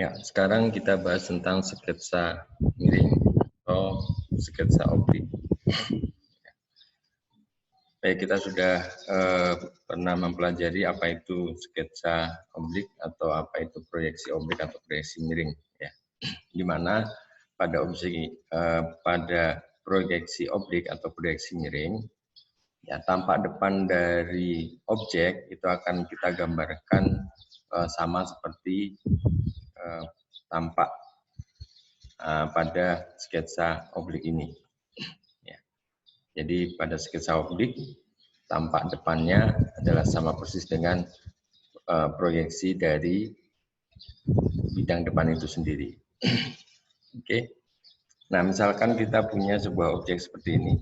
Ya, sekarang kita bahas tentang sketsa miring atau sketsa oblik. Baik, kita sudah pernah mempelajari apa itu sketsa oblik atau apa itu proyeksi oblik atau proyeksi miring. Ya, di mana pada pada proyeksi oblik atau proyeksi miring, ya tampak depan dari objek itu akan kita gambarkan sama seperti tampak pada sketsa oblik ini. Ya. Jadi pada sketsa oblik tampak depannya adalah sama persis dengan proyeksi dari bidang depan itu sendiri. Oke. Nah, misalkan kita punya sebuah objek seperti ini.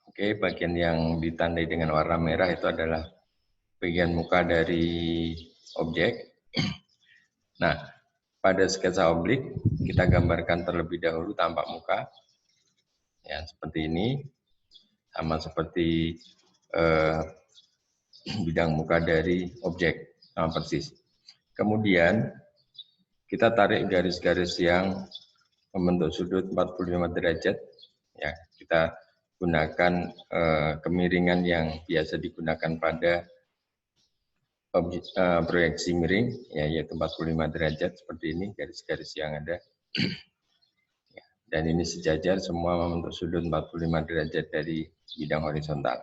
Oke, bagian yang ditandai dengan warna merah itu adalah bagian muka dari objek. Nah, pada sketsa oblik kita gambarkan terlebih dahulu tampak muka. Ya, seperti ini. Sama seperti bidang muka dari objek, sama persis. Kemudian kita tarik garis-garis yang membentuk sudut 45 derajat. Ya, kita gunakan kemiringan yang biasa digunakan pada proyeksi miring, ya, yaitu 45 derajat seperti ini garis-garis yang ada. Ya, dan ini sejajar semua membentuk sudut 45 derajat dari bidang horizontal.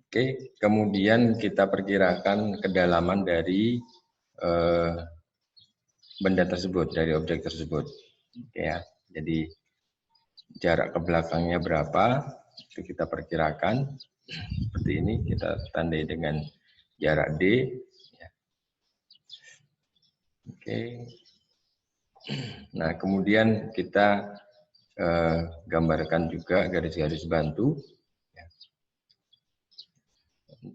Oke, kemudian kita perkirakan kedalaman dari benda tersebut, dari objek tersebut. Oke, ya, jadi jarak ke belakangnya berapa, itu kita perkirakan. Seperti ini, kita tandai dengan jarak D. Ya. Oke. Nah, kemudian kita gambarkan juga garis-garis bantu. Ya.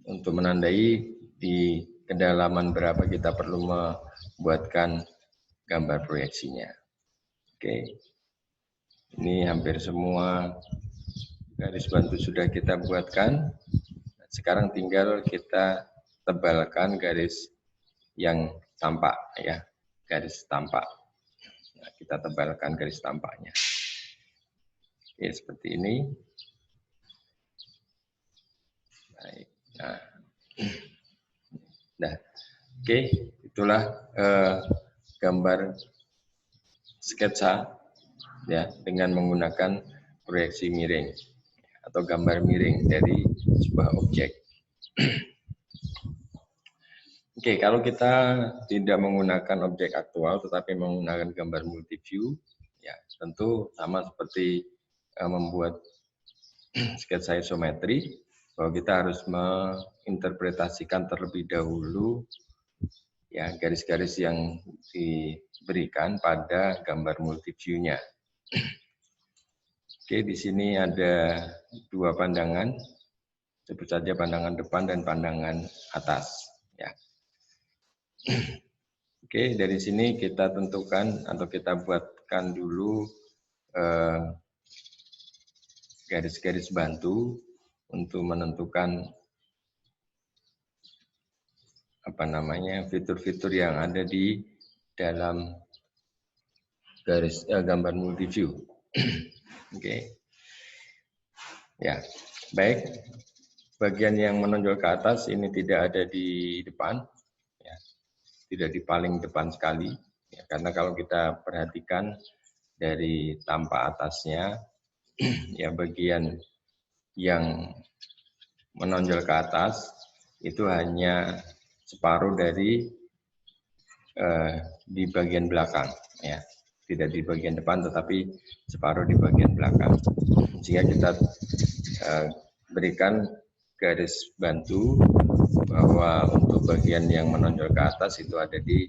Untuk menandai di kedalaman berapa kita perlu membuatkan gambar proyeksinya. Oke. Ini hampir semua garis bantu sudah kita buatkan. Sekarang tinggal kita tebalkan garis yang tampak, ya, garis tampak. Nah, kita tebalkan garis tampaknya. Oke, seperti ini. Baik. Nah, oke, itulah gambar sketsa, ya, dengan menggunakan proyeksi miring atau gambar miring dari sebuah objek. Oke, kalau kita tidak menggunakan objek aktual tetapi menggunakan gambar multiview, ya tentu sama seperti membuat sketsa isometri, bahwa kita harus menginterpretasikan terlebih dahulu ya garis-garis yang diberikan pada gambar multiview-nya. Oke, di sini ada dua pandangan, sebut saja pandangan depan dan pandangan atas. Ya. Oke, dari sini kita tentukan atau kita buatkan dulu garis-garis bantu untuk menentukan fitur-fitur yang ada di dalam garis gambar multiview. Oke. Ya, baik. Bagian yang menonjol ke atas ini tidak ada di depan, ya, tidak di paling depan sekali, ya, karena kalau kita perhatikan dari tampak atasnya, ya bagian yang menonjol ke atas itu hanya separuh dari di bagian belakang, ya, tidak di bagian depan tetapi separuh di bagian belakang. Sehingga kita berikan garis bantu bahwa untuk bagian yang menonjol ke atas itu ada di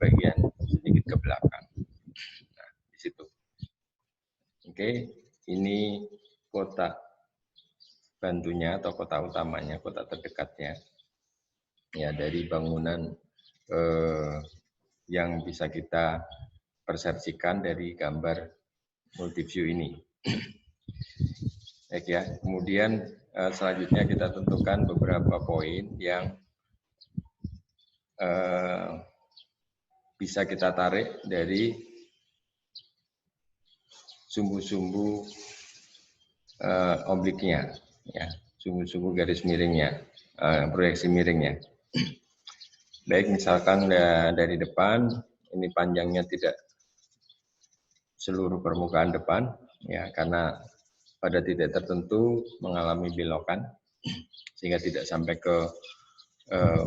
bagian sedikit ke belakang. Nah, di situ. Oke, ini kotak bantunya atau kotak utamanya, kotak terdekatnya. Ya, dari bangunan yang bisa kita persepsikan dari gambar multiview ini. Baik ya, kemudian selanjutnya kita tentukan beberapa poin yang bisa kita tarik dari sumbu-sumbu obliknya, ya, sumbu-sumbu garis miringnya, proyeksi miringnya. Baik, misalkan dari depan, ini panjangnya tidak seluruh permukaan depan, ya, karena pada titik tertentu mengalami belokan, sehingga tidak sampai ke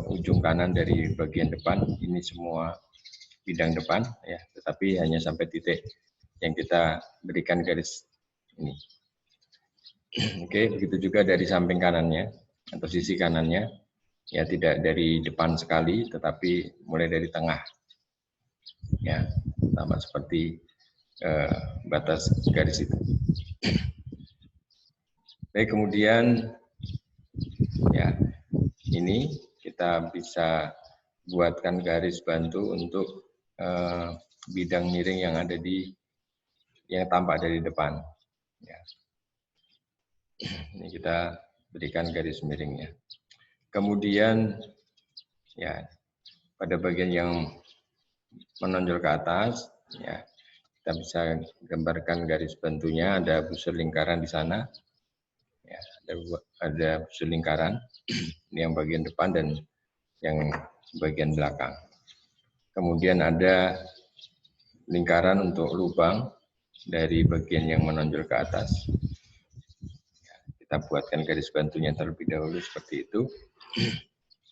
ujung kanan dari bagian depan. Ini semua bidang depan, ya, tetapi hanya sampai titik yang kita berikan garis ini. Oke, begitu juga dari samping kanannya atau sisi kanannya, ya tidak dari depan sekali, tetapi mulai dari tengah, ya, sama seperti batas garis itu. Baik, kemudian ya ini kita bisa buatkan garis bantu untuk bidang miring yang ada yang tampak dari depan. Ya. Ini kita berikan garis miringnya. Kemudian ya pada bagian yang menonjol ke atas, ya kita bisa gambarkan garis bantunya. Ada busur lingkaran di sana. Ya, ada busur lingkaran. Ini yang bagian depan dan yang bagian belakang. Kemudian ada lingkaran untuk lubang dari bagian yang menonjol ke atas. Kita buatkan garis bantunya terlebih dahulu seperti itu.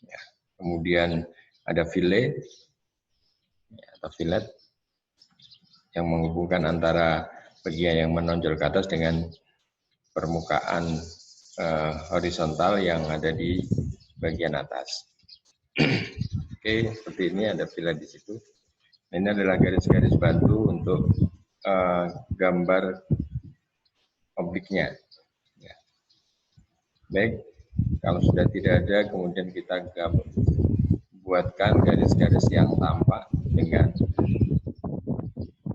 Ya. Kemudian ada fillet atau fillet yang menghubungkan antara bagian yang menonjol ke atas dengan permukaan horizontal yang ada di bagian atas. Oke, seperti ini ada fillet di situ. Ini adalah garis-garis bantu untuk gambar obliknya. Ya. Baik, kalau sudah tidak ada, kemudian kita buatkan garis-garis yang tampak dengan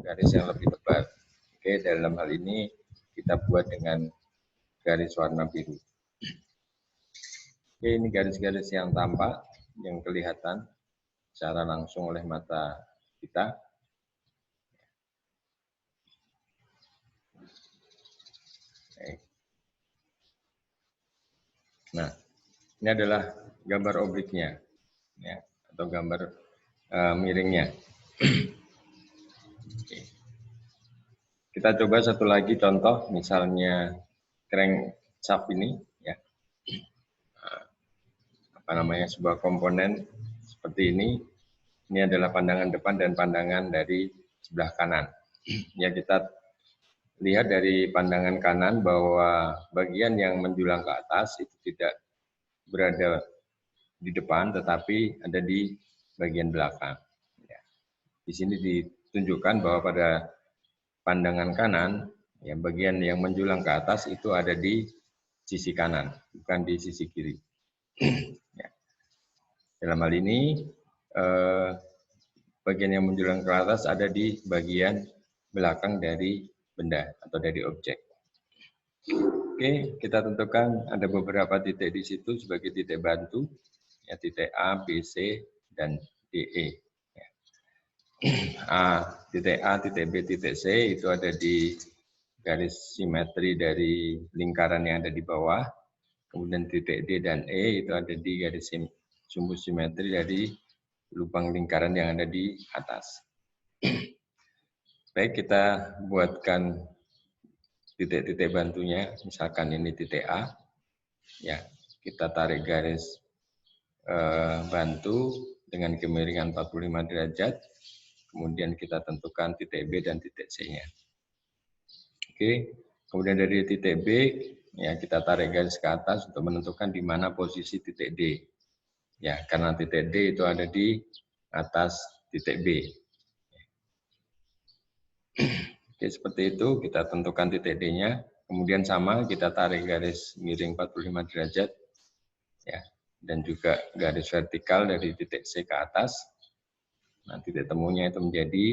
garis yang lebih tebal. Oke, dalam hal ini kita buat dengan garis warna biru. Oke, ini garis-garis yang tampak, yang kelihatan secara langsung oleh mata kita. Nah, ini adalah gambar obliknya, ya, atau gambar miringnya. Oke. Kita coba satu lagi contoh, misalnya crankshaft ini, ya, sebuah komponen seperti ini. Ini adalah pandangan depan dan pandangan dari sebelah kanan. Ya, kita lihat dari pandangan kanan bahwa bagian yang menjulang ke atas itu tidak berada di depan, tetapi ada di bagian belakang. Ya. Di sini ditunjukkan bahwa pada pandangan kanan, ya, bagian yang menjulang ke atas itu ada di sisi kanan, bukan di sisi kiri. Ya. Dalam hal ini, bagian yang menjulang ke atas ada di bagian belakang dari benda atau dari objek. Oke, kita tentukan ada beberapa titik di situ sebagai titik bantu, ya, titik A, B, C, dan DE. Ya. Titik A, titik B, titik C itu ada di garis simetri dari lingkaran yang ada di bawah. Kemudian titik D dan E itu ada di garis sumbu simetri dari lubang lingkaran yang ada di atas. Baik, kita buatkan titik-titik bantunya. Misalkan ini titik A, ya, kita tarik garis bantu dengan kemiringan 45 derajat. Kemudian kita tentukan titik B dan titik C-nya. Oke, kemudian dari titik B, ya, kita tarik garis ke atas untuk menentukan di mana posisi titik D. Ya, karena titik D itu ada di atas titik B. Oke, seperti itu kita tentukan titik D-nya. Kemudian sama kita tarik garis miring 45 derajat, ya, dan juga garis vertikal dari titik C ke atas. Nah, titik temunya itu menjadi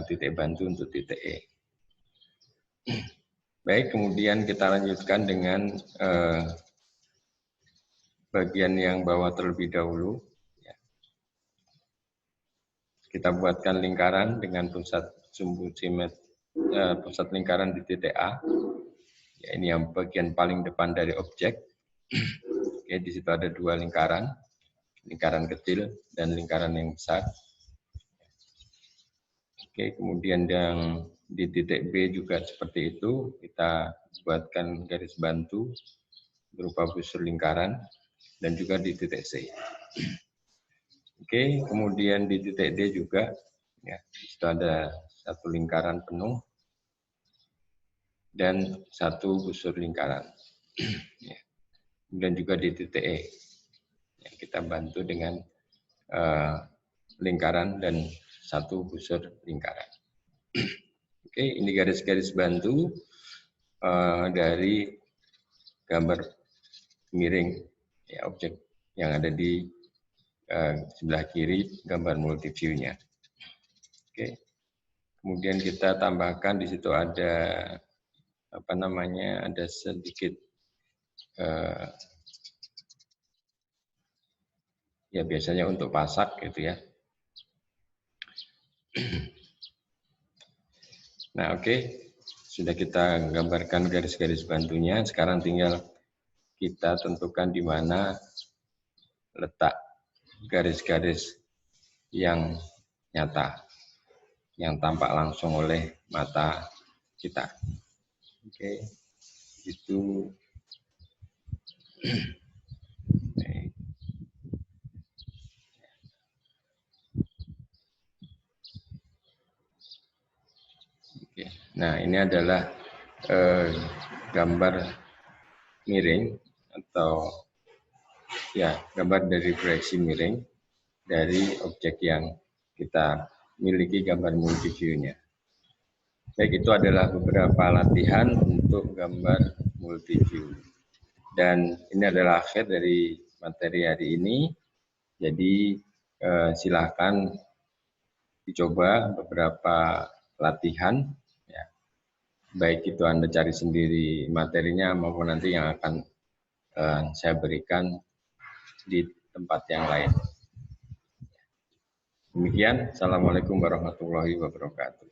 titik bantu untuk titik E. Baik, kemudian kita lanjutkan dengan bagian yang bawah terlebih dahulu. Kita buatkan lingkaran dengan pusat sumbu pusat lingkaran di titik A. Ya, ini yang bagian paling depan dari objek. Oke, di situ ada dua lingkaran, lingkaran kecil dan lingkaran yang besar. Oke, kemudian yang di titik B juga seperti itu, kita buatkan garis bantu berupa busur lingkaran dan juga di titik C. Oke, kemudian di titik D juga, ya, itu ada satu lingkaran penuh dan satu busur lingkaran. Ya. Dan juga di titik E, ya, kita bantu dengan lingkaran dan satu busur lingkaran. Oke, ini garis-garis bantu dari gambar miring, ya, objek yang ada di sebelah kiri gambar multiview-nya. Oke. Kemudian kita tambahkan di situ ada ada sedikit ya biasanya untuk pasak gitu ya. Nah, oke. Sudah kita gambarkan garis-garis bantunya, sekarang tinggal kita tentukan di mana letak garis-garis yang nyata, yang tampak langsung oleh mata kita. Oke, itu. Oke. Nah, ini adalah gambar miring atau ya gambar dari proyeksi miring dari objek yang kita miliki gambar multiview-nya. Baik, itu adalah beberapa latihan untuk gambar multiview. Dan ini adalah akhir dari materi hari ini. Jadi silakan dicoba beberapa latihan. Ya. Baik itu Anda cari sendiri materinya maupun nanti yang akan saya berikan di tempat yang lain. Demikian, Assalamualaikum warahmatullahi wabarakatuh.